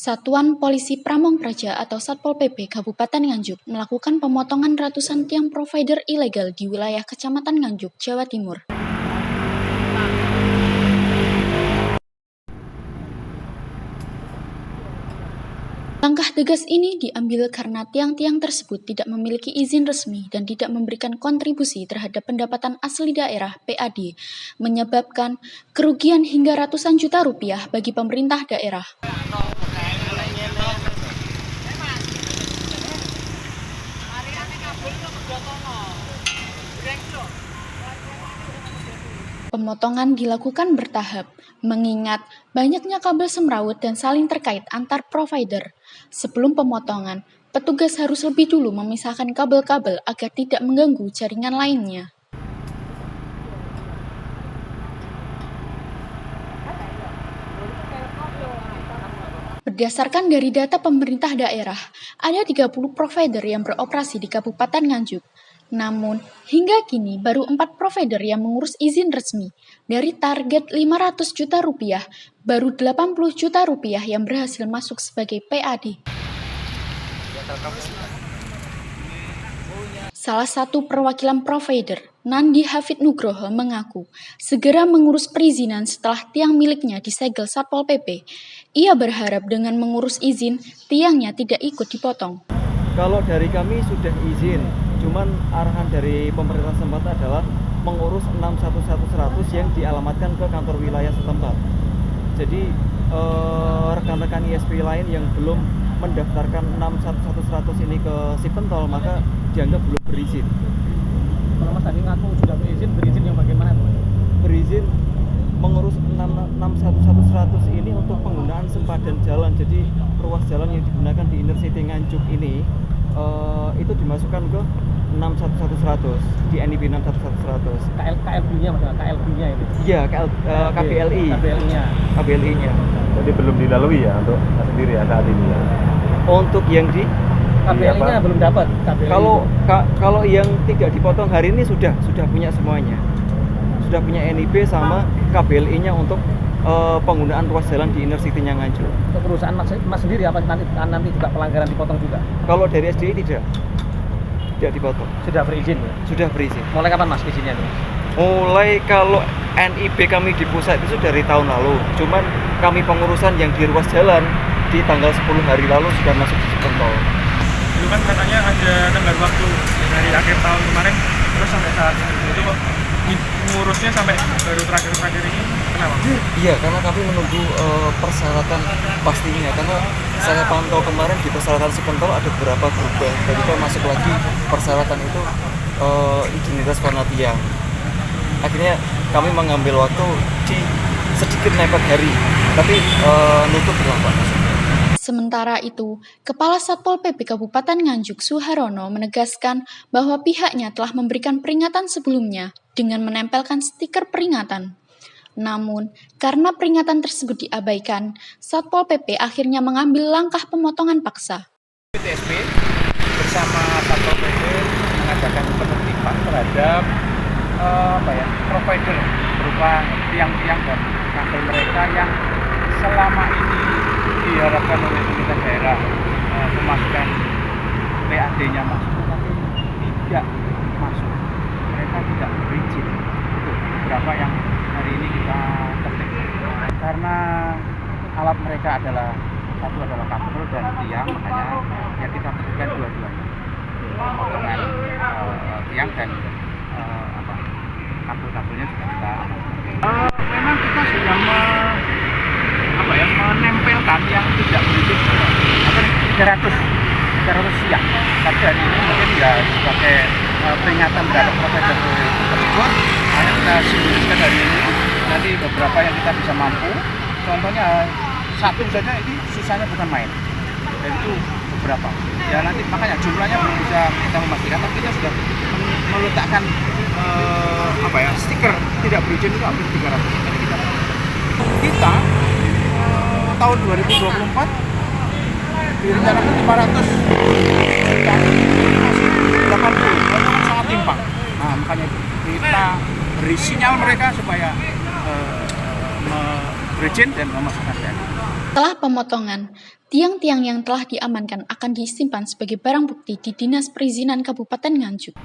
Satuan Polisi Pamong Praja atau Satpol PP Kabupaten Nganjuk melakukan pemotongan ratusan tiang provider ilegal di wilayah Kecamatan Nganjuk, Jawa Timur. Langkah tegas ini diambil karena tiang-tiang tersebut tidak memiliki izin resmi dan tidak memberikan kontribusi terhadap pendapatan asli daerah (PAD), menyebabkan kerugian hingga ratusan juta rupiah bagi pemerintah daerah. Pemotongan dilakukan bertahap, mengingat banyaknya kabel semrawut dan saling terkait antar provider. Sebelum pemotongan, petugas harus lebih dulu memisahkan kabel-kabel agar tidak mengganggu jaringan lainnya. Berdasarkan dari data pemerintah daerah, ada 30 provider yang beroperasi di Kabupaten Nganjuk. Namun, hingga kini baru 4 provider yang mengurus izin resmi. Dari target 500 juta rupiah, baru 80 juta rupiah yang berhasil masuk sebagai PAD. Salah satu perwakilan provider, Nandi Hafid Nugroho, mengaku segera mengurus perizinan setelah tiang miliknya disegel Satpol PP. Ia berharap dengan mengurus izin, tiangnya tidak ikut dipotong. Kalau dari kami sudah izin, cuman arahan dari pemerintah setempat adalah mengurus 61100 yang dialamatkan ke kantor wilayah setempat. Jadi rekan-rekan ISP lain yang belum mendaftarkan 61100 ini ke Sipentol maka dianggap belum berizin. Kalau Mas tadi ngaku sudah berizin yang bagaimana? Berizin mengurus 61100 ini untuk penggunaan sempadan jalan. Jadi ruas jalan yang digunakan di Inner City Nganjuk ini itu dimasukkan ke 61100 di NIB 61100. KLB-nya maksudnya, KLB-nya ini. Iya, KBLI. KBLI-nya. Jadi belum dilalui ya untuk sendiri ya saat ini ya. Untuk yang di KBLI-nya belum dapat. Kalau yang tidak dipotong hari ini sudah punya semuanya. Sudah punya NIB sama KBLI-nya untuk penggunaan ruas jalan di Inner City-nya Nganjuk. Untuk perusahaan Mas sendiri apa nanti juga pelanggaran dipotong juga? Kalau dari SDI tidak dipotong. Sudah berizin ya? Sudah berizin. Mulai kapan Mas izinnya nih? Mulai kalau NIB kami di pusat itu dari tahun lalu. Cuman kami pengurusan yang di ruas jalan di tanggal 10 hari lalu sudah masuk di Sipentol. Itu kan katanya ada tenggat waktu dari akhir tahun kemarin terus sampai saat ini. Itu kok ngurusnya sampai baru terakhir ini kenapa? Iya, karena kami menunggu persyaratan pastinya. Karena saya pantau kemarin di persyaratan Sipentol ada beberapa berubah. Jadi kalau masuk lagi persyaratan itu izinitas warna tiang. Akhirnya kami mengambil waktu di sedikit mepet hari, tapi nutup berlambat. Sementara itu, Kepala Satpol PP Kabupaten Nganjuk Suharono menegaskan bahwa pihaknya telah memberikan peringatan sebelumnya dengan menempelkan stiker peringatan. Namun, karena peringatan tersebut diabaikan, Satpol PP akhirnya mengambil langkah pemotongan paksa. PTSP bersama Satpol PP mengadakan penertiban terhadap provider berupa tiang-tiang dan kabel mereka yang selama ini diharapkan oleh pemerintah daerah memasukkan PAD-nya masuk, tapi tidak masuk. Mereka tidak berizin untuk beberapa yang hari ini kita ketik. Karena alat mereka satu adalah kabel dan tiang, makanya ya kita tertipkan dua-duanya. Potongan tiang dan kabel-kabelnya juga kita memang kita sudah menempelkan yang tidak berizin 300 siang. Tapi hari ini mungkin ya sebagai peringatan terhadap provider tersebut, kita simbolkan hari ini. Nanti beberapa yang kita bisa mampu, contohnya satu saja ini sisanya bukan main. Dan itu beberapa. Ya nanti makanya jumlahnya belum bisa kita memastikan, tapi kita sudah meletakkan stiker tidak berizin itu hampir 300. Jadi kita tahun 2024 direncanakan 500 juta, 80 sangat timpang. Nah makanya itu kita beri sinyal mereka supaya berizin dan memasukkan TNI. Setelah pemotongan, tiang-tiang yang telah diamankan akan disimpan sebagai barang bukti di Dinas Perizinan Kabupaten Nganjuk.